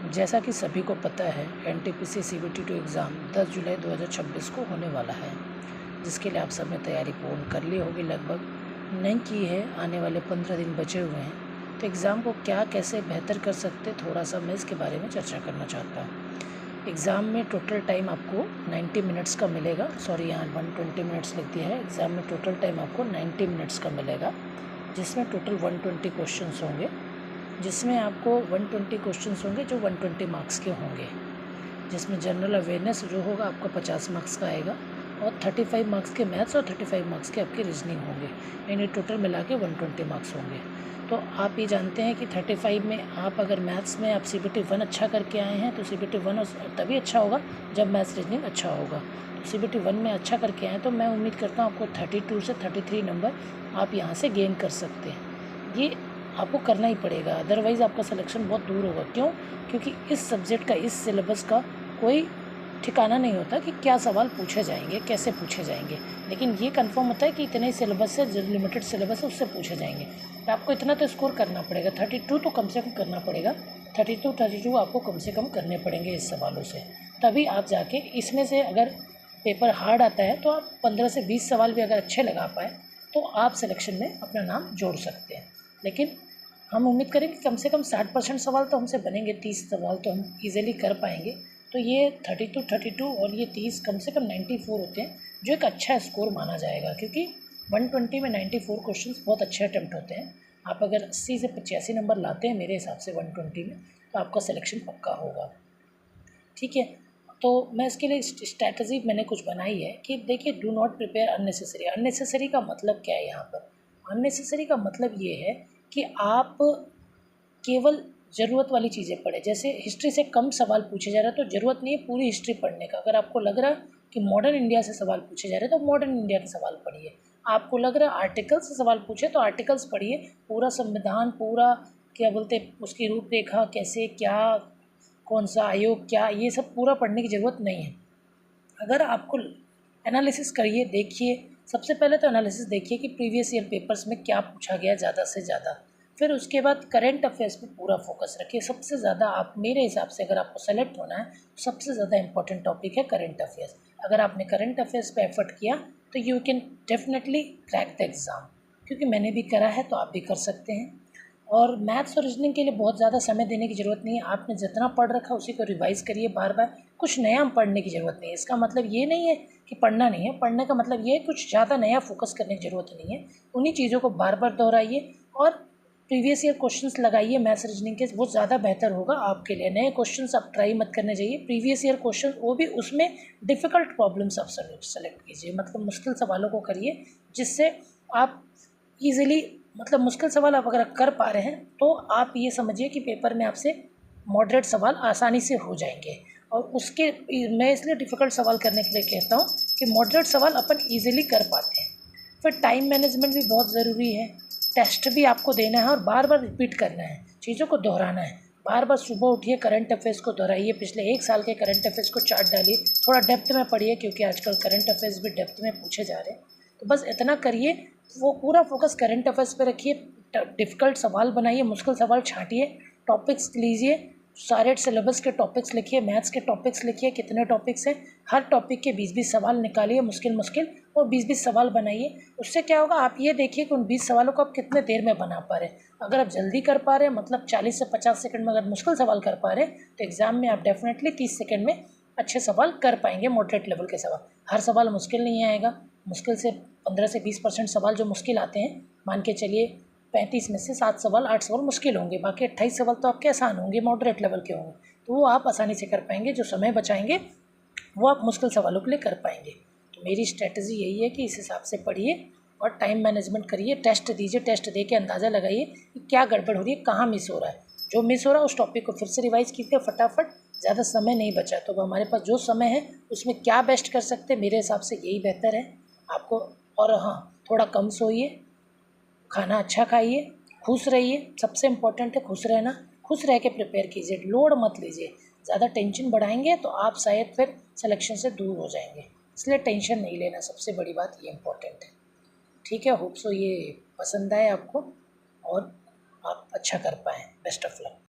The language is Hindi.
जैसा कि सभी को पता है, एनटीपीसी CBT 2 एग्ज़ाम 10 जुलाई 2026 को होने वाला है, जिसके लिए आप सब ने तैयारी पूर्ण कर ली होगी। लगभग नहीं की है, आने वाले 15 दिन बचे हुए हैं। तो एग्ज़ाम को क्या कैसे बेहतर कर सकते, थोड़ा सा मैं इसके बारे में चर्चा करना चाहता हूँ। एग्ज़ाम में टोटल टाइम आपको 90 मिनट्स का मिलेगा। सॉरी, यहाँ 120 मिनट्स लिख दिया है। एग्ज़ाम में टोटल टाइम आपको 90 मिनट्स का मिलेगा, जिसमें टोटल 120 क्वेश्चंस होंगे, जिसमें आपको 120 क्वेश्चंस होंगे जो 120 मार्क्स के होंगे, जिसमें जनरल अवेयरनेस जो होगा आपका 50 मार्क्स का आएगा और 35 मार्क्स के मैथ्स और 35 मार्क्स के आपके रीजनिंग होंगे, यानी टोटल मिला के 120 मार्क्स होंगे। तो आप ये जानते हैं कि 35 में आप अगर मैथ्स में आप CBT 1 अच्छा करके आए हैं तो CBT 1 तभी अच्छा होगा जब मैथ्स रीजनिंग अच्छा होगा। तो CBT 1 में अच्छा करके आए तो मैं उम्मीद करता हूँ आपको 32 से 33 नंबर आप यहाँ से गेन कर सकते हैं। ये आपको करना ही पड़ेगा, अदरवाइज़ आपका सिलेक्शन बहुत दूर होगा। क्यों? क्योंकि इस सब्जेक्ट का, इस सिलेबस का कोई ठिकाना नहीं होता कि क्या सवाल पूछे जाएंगे, कैसे पूछे जाएंगे, लेकिन ये कंफर्म होता है कि इतने सिलेबस से, जो लिमिटेड सिलेबस है उससे पूछे जाएंगे। तो आपको इतना तो स्कोर करना पड़ेगा, 32 तो कम से कम करना पड़ेगा। 32 आपको कम से कम करने पड़ेंगे इस सवालों से, तभी आप जाके इसमें से, अगर पेपर हार्ड आता है तो आप 15 से 20 सवाल भी अगर अच्छे लगा पाए तो आप सिलेक्शन में अपना नाम जोड़ सकते हैं। लेकिन हम उम्मीद करें कि कम से कम 60% सवाल तो हमसे बनेंगे, 30 सवाल तो हम इजीली कर पाएंगे। तो ये 32 और ये 30 कम से कम 94 होते हैं, जो एक अच्छा स्कोर माना जाएगा, क्योंकि 120 में 94 क्वेश्चंस बहुत अच्छे अटैम्प्ट होते हैं। आप अगर 80 से 85 नंबर लाते हैं मेरे हिसाब से 120 में, तो आपका सिलेक्शन पक्का होगा। ठीक है, तो मैं इसके लिए स्ट्रैटेजी मैंने कुछ बनाई है कि देखिए, do not prepare unnecessary. Unnecessary का मतलब क्या है यहाँ पर? अननेसेसरी का मतलब ये है कि आप केवल ज़रूरत वाली चीज़ें पढ़ें। जैसे हिस्ट्री से कम सवाल पूछे जा रहे हैं तो ज़रूरत नहीं है पूरी हिस्ट्री पढ़ने का। अगर आपको लग रहा है कि मॉडर्न इंडिया से सवाल पूछे जा रहे हैं तो मॉडर्न इंडिया के सवाल पढ़िए। आपको लग रहा है आर्टिकल से सवाल पूछे तो आर्टिकल्स पढ़िए। पूरा संविधान, पूरा क्या बोलते हैं उसकी रूपरेखा, कैसे क्या, कौन सा आयोग क्या, ये सब पूरा पढ़ने की ज़रूरत नहीं है। अगर आपको एनालिसिस करिए, देखिए, सबसे पहले तो एनालिसिस देखिए कि प्रीवियस ईयर पेपर्स में क्या पूछा गया ज़्यादा से ज़्यादा। फिर उसके बाद करंट अफेयर्स पे पूरा फोकस रखिए। सबसे ज़्यादा आप, मेरे हिसाब से अगर आपको सेलेक्ट होना है तो सबसे ज़्यादा इंपॉर्टेंट टॉपिक है करंट अफेयर्स। अगर आपने करंट अफेयर्स पे एफर्ट किया तो you can definitely crack the exam, क्योंकि मैंने भी करा है तो आप भी कर सकते हैं। और मैथ्स और रीजनिंग के लिए बहुत ज़्यादा समय देने की ज़रूरत नहीं है। आपने जितना पढ़ रखा उसी को रिवाइज़ करिए बार बार। कुछ नया पढ़ने की ज़रूरत नहीं है। इसका मतलब ये नहीं है कि पढ़ना नहीं है, पढ़ने का मतलब ये है कुछ ज़्यादा नया फोकस करने की ज़रूरत नहीं है। उन्हीं चीज़ों को बार बार दोहराइए और प्रीवियस ईयर क्वेश्चंस लगाइए मैथ्स रीजनिंग के, वो ज़्यादा बेहतर होगा आपके लिए। नए क्वेश्चंस आप ट्राई मत करने चाहिए। प्रीवियस ईयर क्वेश्चन, वो भी उसमें डिफ़िकल्ट प्रॉब्लम्स आप सेलेक्ट कीजिए, मतलब मुश्किल सवालों को करिए, जिससे आप ईज़िली, मतलब मुश्किल सवाल आप अगर कर पा रहे हैं तो आप ये समझिए कि पेपर में आपसे मॉडरेट सवाल आसानी से हो जाएंगे। और उसके, मैं इसलिए डिफ़िकल्ट सवाल करने के लिए कहता हूँ कि मॉडरेट सवाल अपन ईज़िली कर पाते हैं। फिर टाइम मैनेजमेंट भी बहुत ज़रूरी है। टेस्ट भी आपको देना है और बार बार रिपीट करना है, चीज़ों को दोहराना है। बार बार सुबह उठिए, करंट अफेयर्स को दोहराइए, पिछले 1 साल के करंट अफेयर्स को चार्ट डालिए, थोड़ा डेप्थ में पढ़िए, क्योंकि आजकल करंट अफेयर्स भी डेप्थ में पूछे जा रहे हैं। तो बस इतना करिए, वो पूरा फोकस करंट अफेयर्स पे रखिए। डिफ़िकल्ट सवाल बनाइए, मुश्किल सवाल छांटिए, टॉपिक्स लीजिए, सारे सिलेबस के टॉपिक्स लिखिए, मैथ्स के टॉपिक्स लिखिए, कितने टॉपिक्स हैं, हर टॉपिक के 20-20 सवाल निकालिए, मुश्किल और 20-20 सवाल बनाइए। उससे क्या होगा, आप ये देखिए कि उन 20 सवालों को आप कितने देर में बना पा रहे हैं। अगर आप जल्दी कर पा रहे हैं, मतलब 40 से 50 सेकंड में अगर मुश्किल सवाल कर पा रहे हैं, तो एग्ज़ाम में आप डेफिनेटली 30 सेकंड में अच्छे सवाल कर पाएंगे, मॉडरेट लेवल के सवाल। हर सवाल मुश्किल नहीं आएगा। मुश्किल से 15 से 20% सवाल जो मुश्किल आते हैं, मान के चलिए 35 में से 7 सवाल, 8 सवाल मुश्किल होंगे, बाकी 28 सवाल तो आपके आसान होंगे, मॉडरेट लेवल के होंगे, तो वो आप आसानी से कर पाएंगे। जो समय बचाएंगे वो आप मुश्किल सवालों के लिए कर पाएंगे। तो मेरी स्ट्रेटजी यही है कि इस हिसाब से पढ़िए और टाइम मैनेजमेंट करिए, टेस्ट दीजिए, टेस्ट दे के अंदाज़ा लगाइए कि क्या गड़बड़ हो रही है, कहाँ मिस हो रहा है। जो मिस हो रहा है उस टॉपिक को फिर से रिवाइज़ कीजिए फटाफट। ज़्यादा समय नहीं बचा, तो हमारे पास जो समय है उसमें क्या बेस्ट कर सकते हैं, मेरे हिसाब से यही बेहतर है आपको। और हाँ, थोड़ा कम सोइए, खाना अच्छा खाइए, खुश रहिए, सबसे इम्पोर्टेंट है खुश रहना। खुश रह के प्रिपेयर कीजिए, लोड मत लीजिए। ज़्यादा टेंशन बढ़ाएंगे तो आप शायद फिर सिलेक्शन से दूर हो जाएंगे, इसलिए टेंशन नहीं लेना, सबसे बड़ी बात ये इम्पोर्टेंट है। ठीक है, होप सो ये पसंद आए आपको और आप अच्छा कर पाएँ। Best of luck.